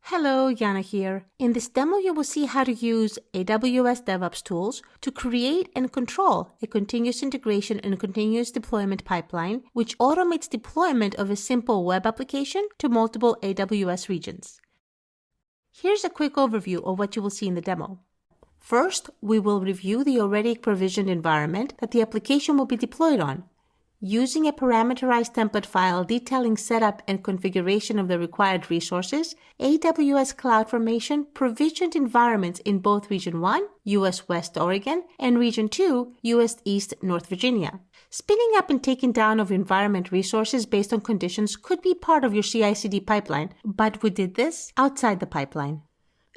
Hello, Yana here. In this demo, you will see how to use AWS DevOps Tools to create and control a continuous integration and continuous deployment pipeline, which automates deployment of a simple web application to multiple AWS regions. Here's a quick overview of what you will see in the demo. First, we will review the already provisioned environment that the application will be deployed on. Using a parameterized template file detailing setup and configuration of the required resources, AWS Cloud Formation provisioned environments in both Region 1, US West Oregon, and Region 2, US East North Virginia. Spinning up and taking down of environment resources based on conditions could be part of your CI/CD pipeline, but we did this outside the pipeline.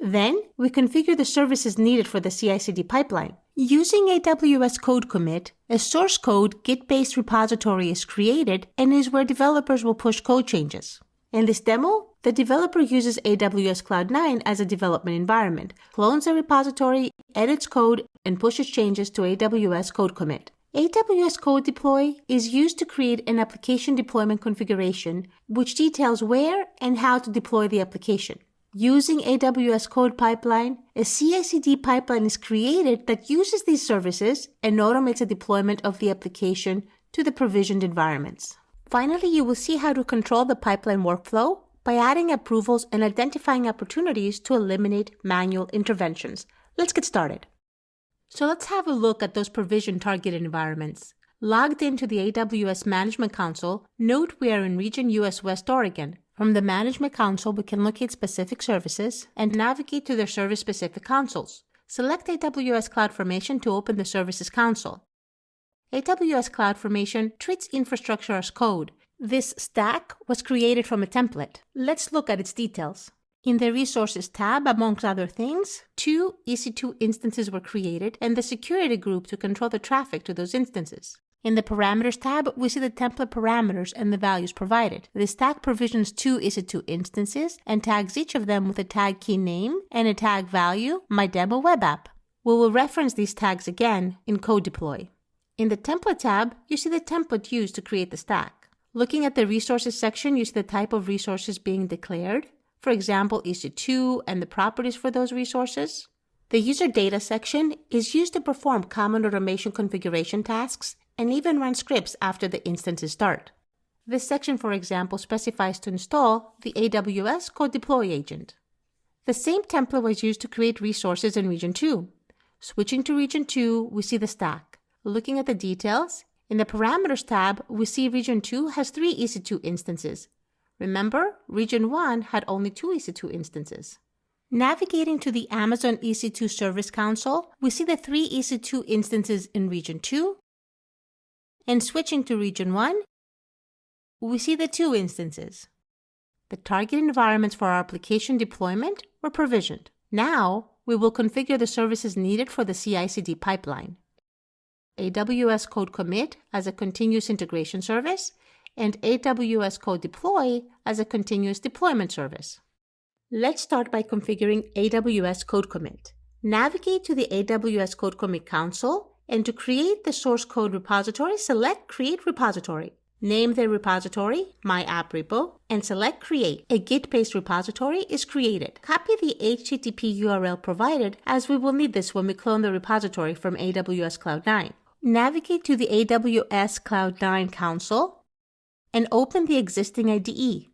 Then, we configure the services needed for the CI/CD pipeline. Using AWS Code Commit, a source code Git-based repository is created and is where developers will push code changes. In this demo, the developer uses AWS Cloud9 as a development environment, clones the repository, edits code, and pushes changes to AWS Code Commit. AWS Code Deploy is used to create an application deployment configuration, which details where and how to deploy the application. Using AWS CodePipline, a CI/CD pipeline is created that uses these services and automates the deployment of the application to the provisioned environments. Finally, you will see how to control the pipeline workflow by adding approvals and identifying opportunities to eliminate manual interventions. Let's get started. So let's have a look at those provisioned targeted environments. Logged into the AWS Management Console, note we are in Region US West Oregon. From the Management Console, we can locate specific services and navigate to their service-specific consoles. Select AWS Cloud Formation to open the Services console. AWS Cloud Formation treats infrastructure as code. This stack was created from a template. Let's look at its details. In the Resources tab, amongst other things, 2 EC2 instances were created and the security group to control the traffic to those instances. In the Parameters tab, we see the template parameters and the values provided. The stack provisions 2 EC2 instances and tags each of them with a tag key name and a tag value, my demo web app. We will reference these tags again in CodeDeploy. In the Template tab, you see the template used to create the stack. Looking at the Resources section, you see the type of resources being declared. For example, EC2 and the properties for those resources. The User Data section is used to perform common automation configuration tasks and even run scripts after the instances start. This section, for example, specifies to install the AWS Code Deploy agent. The same template was used to create resources in Region 2. Switching to Region 2, we see the stack. Looking at the details, in the Parameters tab, we see Region 2 has 3 EC2 instances. Remember, Region 1 had only 2 EC2 instances. Navigating to the Amazon EC2 Service Console, we see the 3 EC2 instances in Region 2, and switching to Region 1, we see the 2 instances. The target environments for our application deployment were provisioned. Now, we will configure the services needed for the CI/CD pipeline. AWS Code Commit as a continuous integration service, and AWS Code Deploy as a continuous deployment service. Let's start by configuring AWS Code Commit. Navigate to the AWS Code Commit console, and to create the source code repository, select Create Repository. Name the repository, My App Repo, and select Create. A Git-based repository is created. Copy the HTTP URL provided, as we will need this when we clone the repository from AWS Cloud9. Navigate to the AWS Cloud9 console, and open the existing IDE.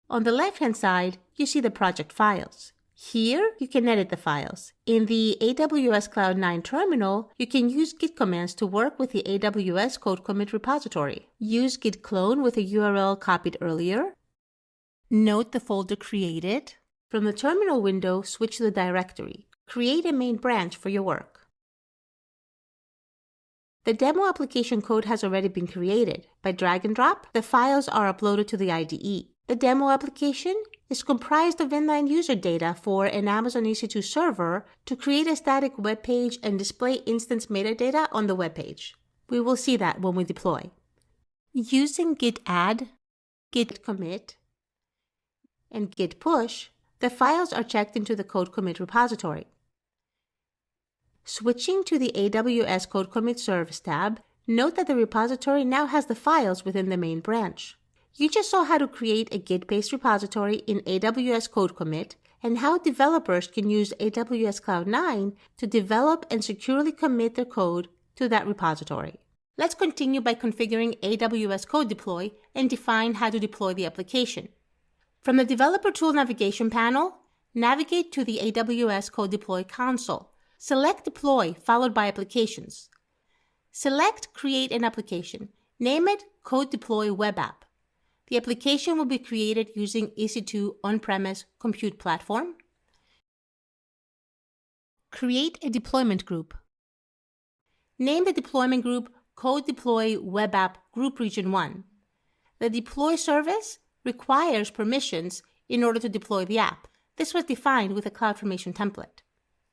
On the left-hand side, you see the project files. Here, you can edit the files. In the AWS Cloud9 terminal, you can use Git commands to work with the AWS Code Commit repository. Use Git clone with a URL copied earlier. Note the folder created. From the terminal window, switch to the directory. Create a main branch for your work. The demo application code has already been created. By drag and drop, the files are uploaded to the IDE. The demo application is comprised of inline user data for an Amazon EC2 server to create a static web page and display instance metadata on the web page. We will see that when we deploy. Using git add, git commit, and git push, the files are checked into the code commit repository. Switching to the AWS Code Commit Service tab, note that the repository now has the files within the main branch. You just saw how to create a Git-based repository in AWS Code Commit and how developers can use AWS Cloud 9 to develop and securely commit their code to that repository. Let's continue by configuring AWS Code Deploy and define how to deploy the application. From the Developer Tool navigation panel, navigate to the AWS Code Deploy console. Select Deploy followed by Applications. Select Create an Application. Name it Code Deploy Web App. The application will be created using EC2 on-premise compute platform. Create a deployment group. Name the deployment group Code Deploy Web App Group Region 1. The deploy service requires permissions in order to deploy the app. This was defined with a Cloud Formation template.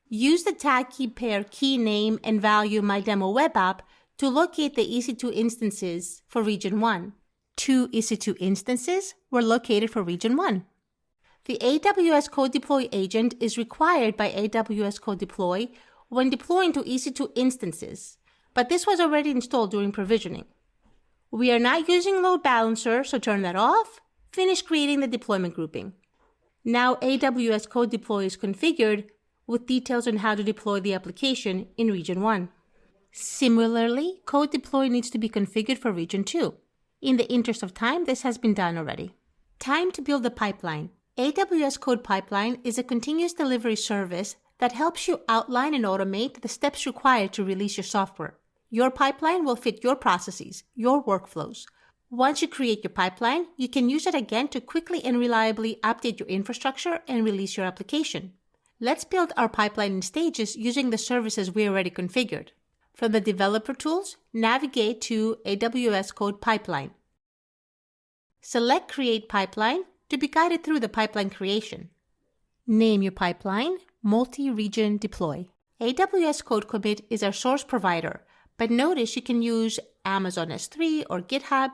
Use the tag key pair key name and value MyDemoWebApp to locate the EC2 instances for Region 1. 2 EC2 instances were located for Region 1. The AWS Code Deploy agent is required by AWS Code Deploy when deploying to EC2 instances, but this was already installed during provisioning. We are not using load balancer, so turn that off. Finish creating the deployment grouping. Now AWS Code Deploy is configured with details on how to deploy the application in Region 1. Similarly, Code Deploy needs to be configured for Region 2. In the interest of time, this has been done already. Time to build the pipeline. AWS CodePipline is a continuous delivery service that helps you outline and automate the steps required to release your software. Your pipeline will fit your processes, your workflows. Once you create your pipeline, you can use it again to quickly and reliably update your infrastructure and release your application. Let's build our pipeline in stages using the services we already configured. From the Developer Tools, navigate to AWS CodePipline. Select Create Pipeline to be guided through the pipeline creation. Name your pipeline Multi-Region Deploy. AWS Code Commit is our source provider, but notice you can use Amazon S3 or GitHub.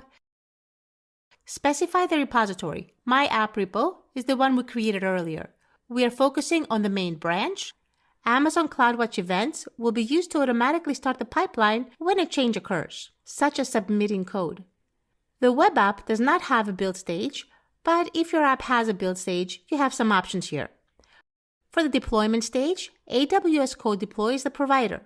Specify the repository. My app repo is the one we created earlier. We are focusing on the main branch. Amazon CloudWatch events will be used to automatically start the pipeline when a change occurs, such as submitting code. The web app does not have a build stage, but if your app has a build stage, you have some options here. For the deployment stage, AWS Code Deploy is the provider.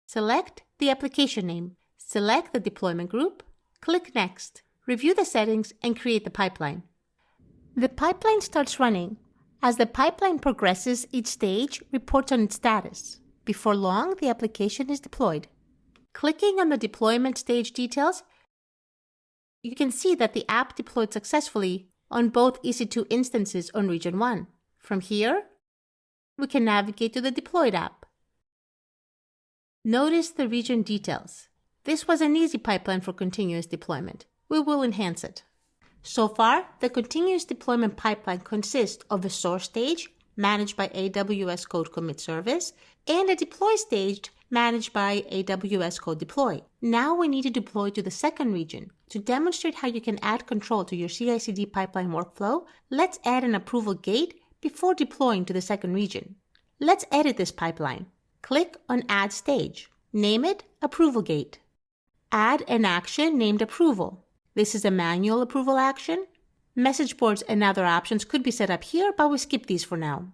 Select the application name, select the deployment group, click Next, review the settings, and create the pipeline. The pipeline starts running. As the pipeline progresses, each stage reports on its status. Before long, the application is deployed. Clicking on the deployment stage details, you can see that the app deployed successfully on both EC2 instances on Region 1. From here, we can navigate to the deployed app. Notice the region details. This was an easy pipeline for continuous deployment. We will enhance it. So far, the continuous deployment pipeline consists of a source stage managed by AWS Code Commit service and a deploy stage managed by AWS Code Deploy. Now we need to deploy to the second region. To demonstrate how you can add control to your CI/CD pipeline workflow, let's add an approval gate before deploying to the second region. Let's edit this pipeline. Click on Add Stage. Name it Approval Gate. Add an action named Approval. This is a manual approval action. Message boards and other options could be set up here, but we skip these for now.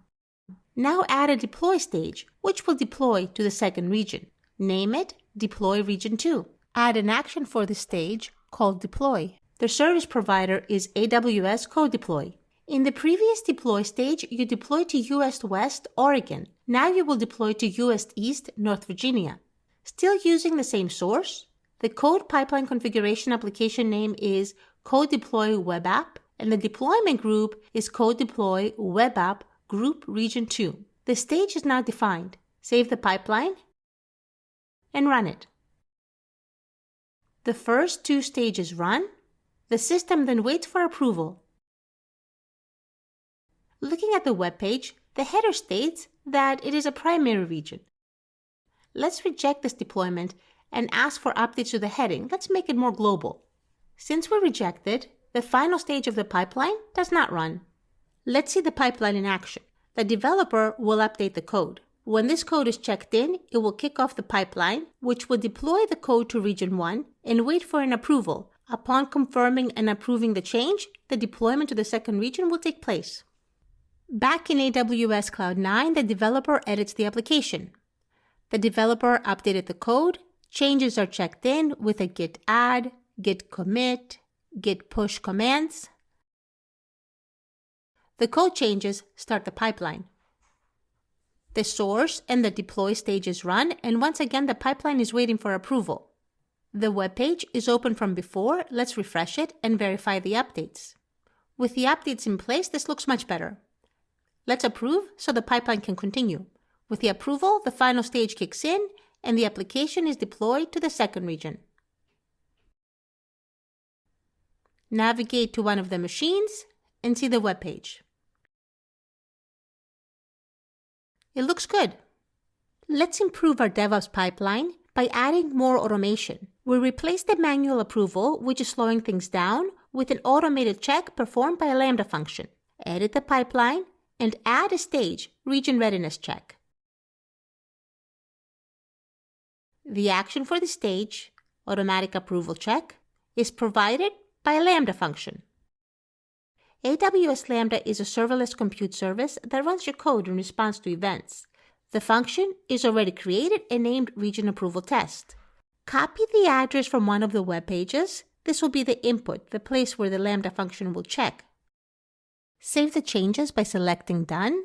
Now add a deploy stage, which will deploy to the second region. Name it Deploy Region 2. Add an action for this stage called Deploy. The service provider is AWS CodeDeploy. In the previous deploy stage, you deployed to US West, Oregon. Now you will deploy to US East, North Virginia. Still using the same source? The code pipeline configuration application name is Code Deploy Web App, and the deployment group is Code Deploy Web App Group Region 2. The stage is now defined. Save the pipeline and run it. The first two stages run. The system then waits for approval. Looking at the web page, the header states that it is a primary region. Let's reject this deployment and ask for updates to the heading. Let's make it more global. Since we rejected, the final stage of the pipeline does not run. Let's see the pipeline in action. The developer will update the code. When this code is checked in, it will kick off the pipeline, which will deploy the code to Region 1 and wait for an approval, Upon confirming and approving the change, the deployment to the second region will take place. Back in AWS Cloud 9, the developer edits the application. The developer updated the code. Changes are checked in with a git add, git commit, git push commands. The code changes start the pipeline. The source and the deploy stages run, and once again the pipeline is waiting for approval. The web page is open from before. Let's refresh it and verify the updates. With the updates in place, this looks much better. Let's approve so the pipeline can continue. With the approval, the final stage kicks in and the application is deployed to the second region. Navigate to one of the machines and see the web page. It looks good. Let's improve our DevOps pipeline by adding more automation. We replace the manual approval, which is slowing things down, with an automated check performed by a Lambda function. Edit the pipeline and add a stage, region readiness check. The action for the stage, automatic approval check, is provided by a Lambda function. AWS Lambda is a serverless compute service that runs your code in response to events. The function is already created and named Region Approval Test. Copy the address from one of the web pages. This will be the input, the place where the Lambda function will check. Save the changes by selecting Done.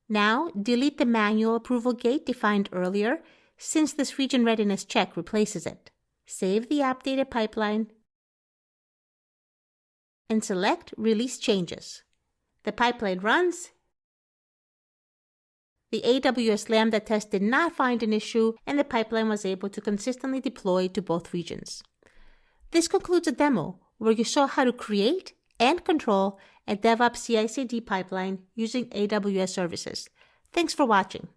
Now, delete the manual approval gate defined earlier, since this region readiness check replaces it. Save the updated pipeline and select Release Changes. The pipeline runs. The AWS Lambda test did not find an issue, and the pipeline was able to consistently deploy to both regions. This concludes a demo where you saw how to create and control a DevOps CI/CD pipeline using AWS services. Thanks for watching.